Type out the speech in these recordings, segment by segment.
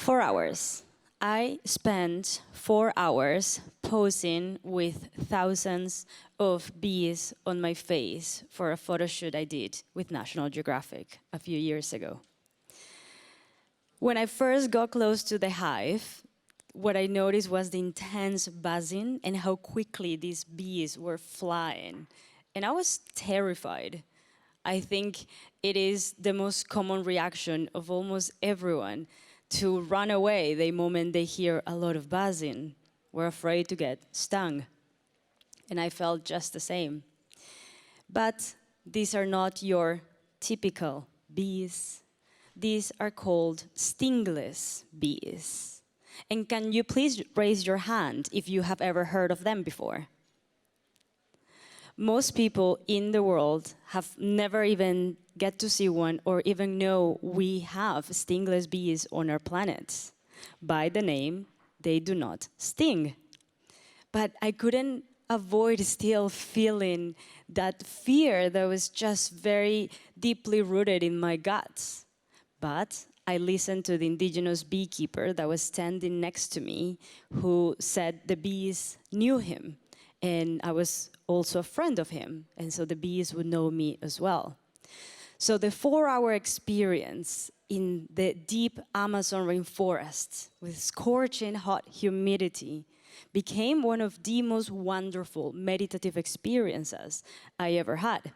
4 hours. I spent 4 hours posing with thousands of bees on my face for a photo shoot I did with National Geographic a few years ago. When I first got close to the hive, what I noticed was the intense buzzing and how quickly these bees were flying. And I was terrified. I think it is the most common reaction of almost everyone to run away the moment they hear a lot of buzzing. We're afraid to get stung. And I felt just the same. But these are not your typical bees. These are called stingless bees. And can you please raise your hand if you have ever heard of them before? Most people in the world have never even get to see one or even know we have stingless bees on our planet. By the name, they do not sting. But I couldn't avoid still feeling that fear that was just very deeply rooted in my guts. But I listened to the indigenous beekeeper that was standing next to me, who said the bees knew him. And I was also a friend of him, and so the bees would know me as well. So the 4-hour experience in the deep Amazon rainforest with scorching hot humidity became one of the most wonderful meditative experiences I ever had.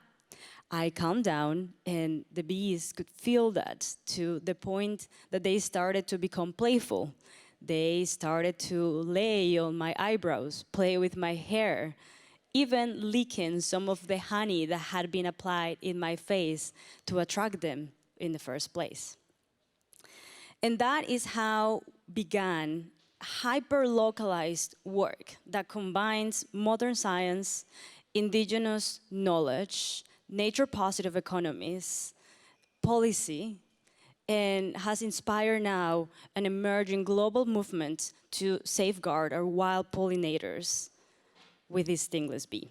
I calmed down, and the bees could feel that to the point that they started to become playful. They started to lay on my eyebrows, play with my hair, even licking some of the honey that had been applied in my face to attract them in the first place. And that is how began hyper-localized work that combines modern science, indigenous knowledge, nature-positive economies, policy, and has inspired now an emerging global movement to safeguard our wild pollinators with this stingless bee.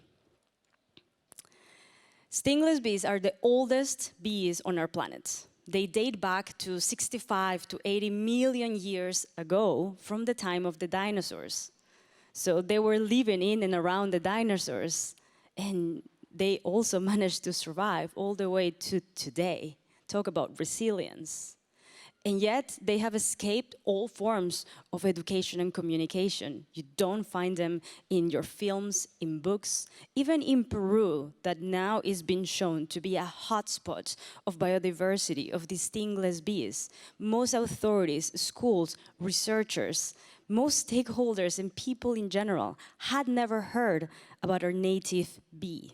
Stingless bees are the oldest bees on our planet. They date back to 65 to 80 million years ago from the time of the dinosaurs. So they were living in and around the dinosaurs, and they also managed to survive all the way to today. Talk about resilience. And yet, they have escaped all forms of education and communication. You don't find them in your films, in books, even in Peru, that now is being shown to be a hotspot of biodiversity, of these stingless bees. Most authorities, schools, researchers, most stakeholders and people in general had never heard about our native bee.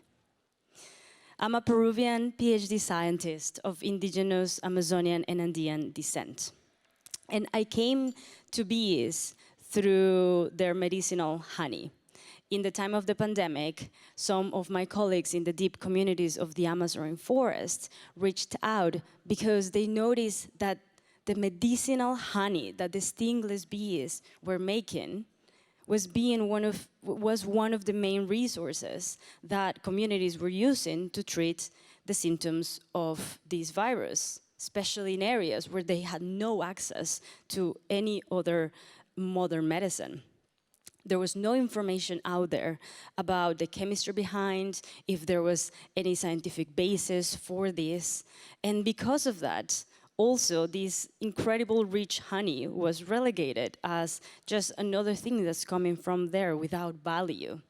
I'm a Peruvian PhD scientist of indigenous Amazonian and Andean descent. And I came to bees through their medicinal honey. In the time of the pandemic, some of my colleagues in the deep communities of the Amazon rainforest reached out because they noticed that the medicinal honey that the stingless bees were making was one of the main resources that communities were using to treat the symptoms of this virus, especially in areas where they had no access to any other modern medicine. There was no information out there about the chemistry behind, if there was any scientific basis for this. And because of that, also, this incredible rich honey was relegated as just another thing that's coming from there without value.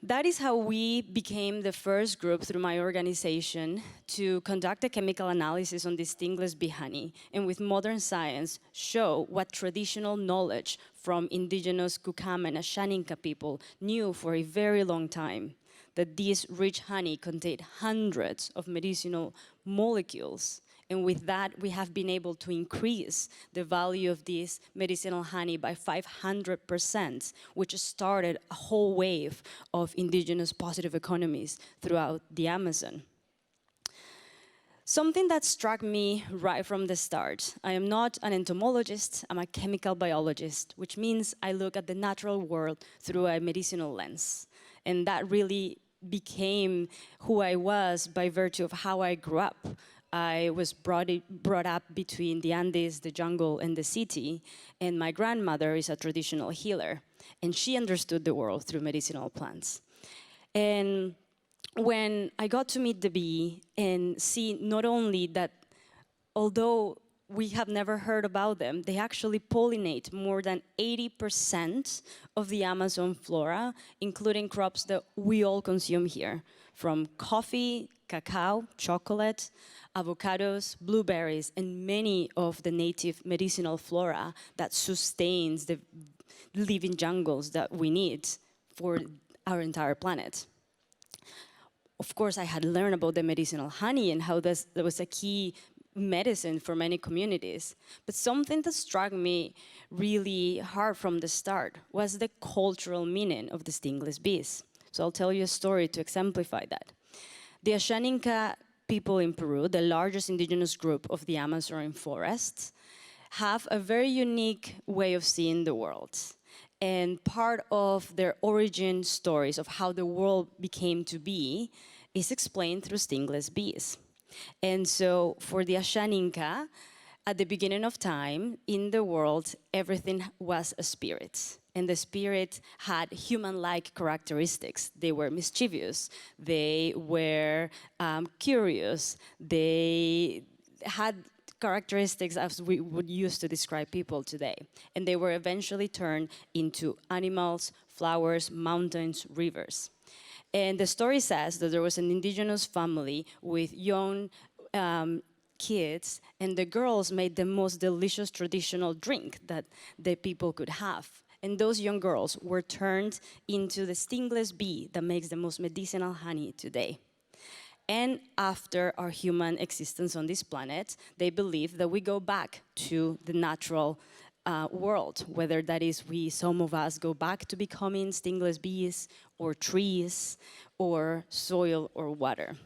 That is how we became the first group through my organization to conduct a chemical analysis on this stingless bee honey, and with modern science, show what traditional knowledge from indigenous Kukam and Ashaninka people knew for a very long time, that this rich honey contained hundreds of medicinal molecules. And with that, we have been able to increase the value of this medicinal honey by 500%, which started a whole wave of indigenous positive economies throughout the Amazon. Something that struck me right from the start, I am not an entomologist, I'm a chemical biologist, which means I look at the natural world through a medicinal lens. And that really became who I was by virtue of how I grew up. I was brought up between the Andes, the jungle, and the city, and my grandmother is a traditional healer, and she understood the world through medicinal plants. And when I got to meet the bee and see not only that, although we have never heard about them, they actually pollinate more than 80% of the Amazon flora, including crops that we all consume here, from coffee, cacao, chocolate, avocados, blueberries, and many of the native medicinal flora that sustains the living jungles that we need for our entire planet. Of course, I had learned about the medicinal honey and how that was a key medicine for many communities. But something that struck me really hard from the start was the cultural meaning of the stingless bees. So I'll tell you a story to exemplify that. The Ashaninka people in Peru, the largest indigenous group of the Amazon forests, have a very unique way of seeing the world. And part of their origin stories of how the world became to be is explained through stingless bees. And so for the Ashaninka, at the beginning of time, in the world, everything was a spirit. And the spirit had human-like characteristics. They were mischievous, they were curious, they had characteristics as we would use to describe people today. And they were eventually turned into animals, flowers, mountains, rivers. And the story says that there was an indigenous family with young kids, and the girls made the most delicious traditional drink that the people could have. And those young girls were turned into the stingless bee that makes the most medicinal honey today. And after our human existence on this planet, they believe that we go back to the natural world, whether that is some of us go back to becoming stingless bees or trees or soil or water.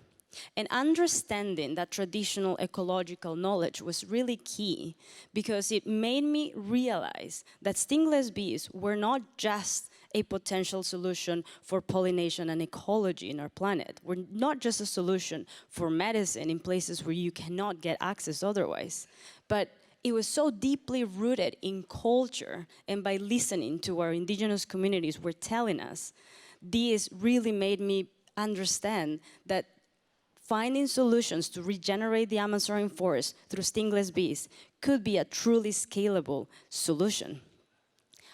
And understanding that traditional ecological knowledge was really key because it made me realize that stingless bees were not just a potential solution for pollination and ecology in our planet. We're not just a solution for medicine in places where you cannot get access otherwise, but it was so deeply rooted in culture, and by listening to our indigenous communities were telling us, this really made me understand that finding solutions to regenerate the Amazon forest through stingless bees could be a truly scalable solution.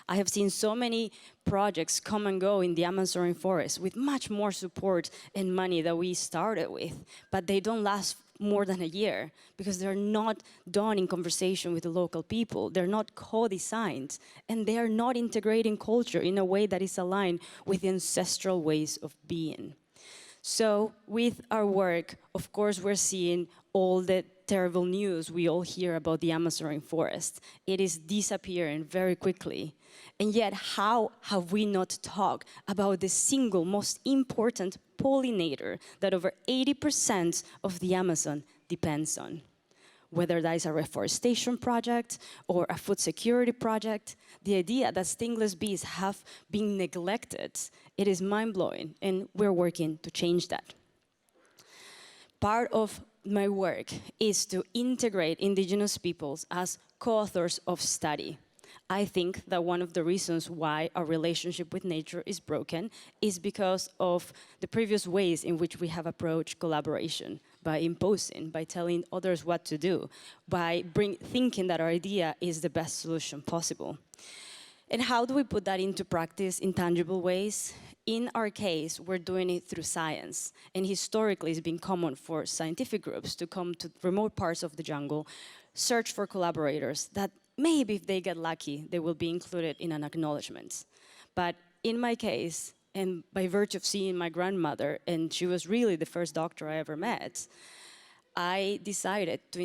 I have seen so many projects come and go in the Amazon forest with much more support and money that we started with, but they don't last more than a year because they're not done in conversation with the local people. They're not co-designed, and they are not integrating culture in a way that is aligned with ancestral ways of being. So with our work, of course, we're seeing all the terrible news we all hear about the Amazon forest. It is disappearing very quickly. And yet, how have we not talked about the single most important pollinator that over 80% of the Amazon depends on? Whether that is a reforestation project or a food security project, the idea that stingless bees have been neglected, it is mind-blowing, and we're working to change that. Part of my work is to integrate indigenous peoples as co-authors of study. I think that one of the reasons why our relationship with nature is broken is because of the previous ways in which we have approached collaboration, by imposing, by telling others what to do, by thinking that our idea is the best solution possible. And how do we put that into practice in tangible ways? In our case, we're doing it through science. And historically, it's been common for scientific groups to come to remote parts of the jungle, search for collaborators that maybe if they get lucky, they will be included in an acknowledgement. But in my case, and by virtue of seeing my grandmother, and she was really the first doctor I ever met, I decided to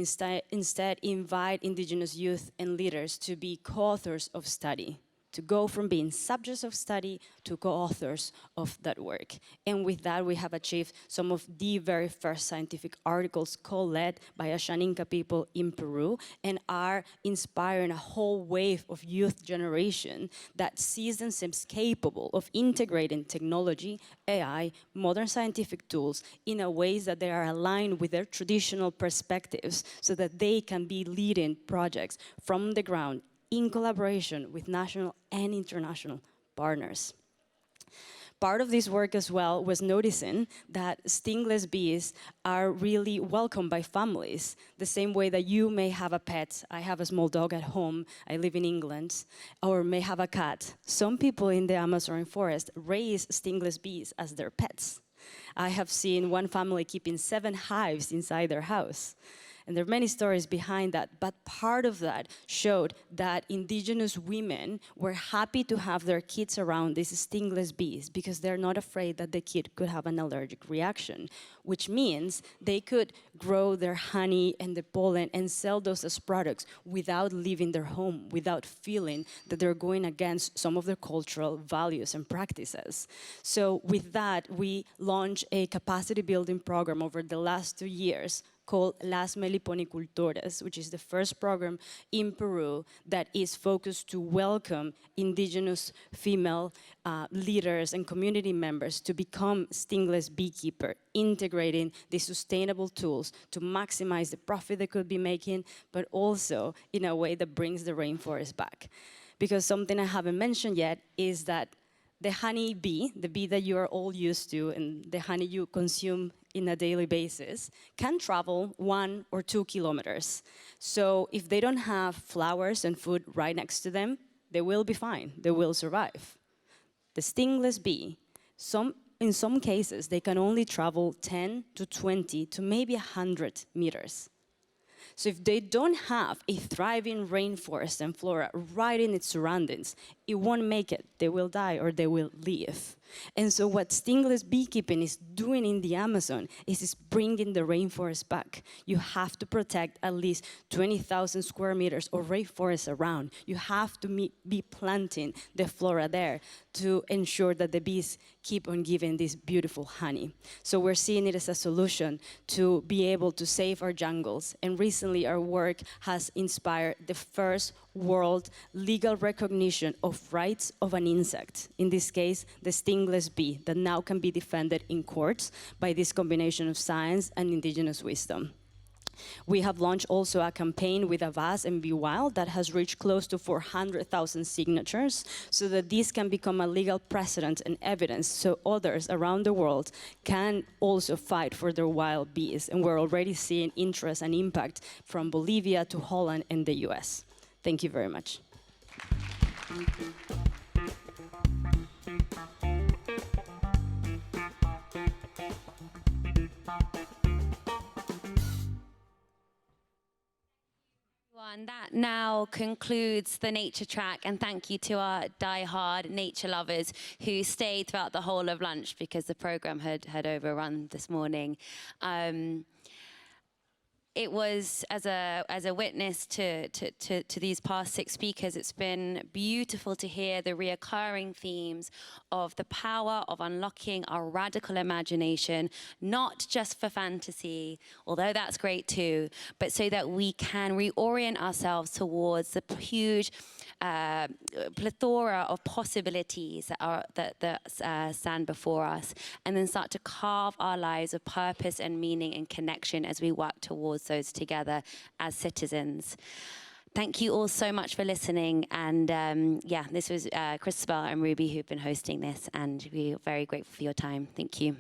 instead invite indigenous youth and leaders to be co-authors of study, to go from being subjects of study to co-authors of that work. And with that, we have achieved some of the very first scientific articles co-led by Ashaninka people in Peru, and are inspiring a whole wave of youth generation that sees themselves capable of integrating technology, AI, modern scientific tools in a ways that they are aligned with their traditional perspectives, so that they can be leading projects from the ground in collaboration with national and international partners. Part of this work as well was noticing that stingless bees are really welcomed by families, the same way that you may have a pet. I have a small dog at home, I live in England, or may have a cat. Some people in the Amazon forest raise stingless bees as their pets. I have seen one family keeping 7 hives inside their house. And there are many stories behind that, but part of that showed that indigenous women were happy to have their kids around these stingless bees because they're not afraid that the kid could have an allergic reaction, which means they could grow their honey and the pollen and sell those as products without leaving their home, without feeling that they're going against some of their cultural values and practices. So with that, we launched a capacity building program over the last 2 years called Las Meliponicultoras, which is the first program in Peru that is focused to welcome indigenous female leaders and community members to become stingless beekeeper, integrating the sustainable tools to maximize the profit they could be making, but also in a way that brings the rainforest back. Because something I haven't mentioned yet is that the honey bee, the bee that you are all used to and the honey you consume in a daily basis, can travel 1 or 2 kilometers. So if they don't have flowers and food right next to them, they will be fine, they will survive. The stingless bee, in some cases, they can only travel 10 to 20 to maybe 100 meters. So if they don't have a thriving rainforest and flora right in its surroundings, it won't make it. They will die or they will leave. And so what stingless beekeeping is doing in the Amazon is bringing the rainforest back. You have to protect at least 20,000 square meters of rainforest around. You have to be planting the flora there to ensure that the bees keep on giving this beautiful honey. So we're seeing it as a solution to be able to save our jungles. And recently our work has inspired the first world legal recognition of rights of an insect, in this case, the stingless bee, that now can be defended in courts by this combination of science and indigenous wisdom. We have launched also a campaign with Avaz and Be Wild that has reached close to 400,000 signatures, so that this can become a legal precedent and evidence, so others around the world can also fight for their wild bees. And we're already seeing interest and impact from Bolivia to Holland and the US. Thank you very much. And that now concludes the nature track, and thank you to our die-hard nature lovers who stayed throughout the whole of lunch because the program had overrun this morning. It was, as a witness to these past 6 speakers, it's been beautiful to hear the reoccurring themes of the power of unlocking our radical imagination, not just for fantasy, although that's great too, but so that we can reorient ourselves towards the huge plethora of possibilities that stand before us, and then start to carve our lives of purpose and meaning and connection as we work towards those together as citizens. Thank you all so much for listening, and yeah, this was Christabel and Ruby who've been hosting this, and we're very grateful for your time. Thank you.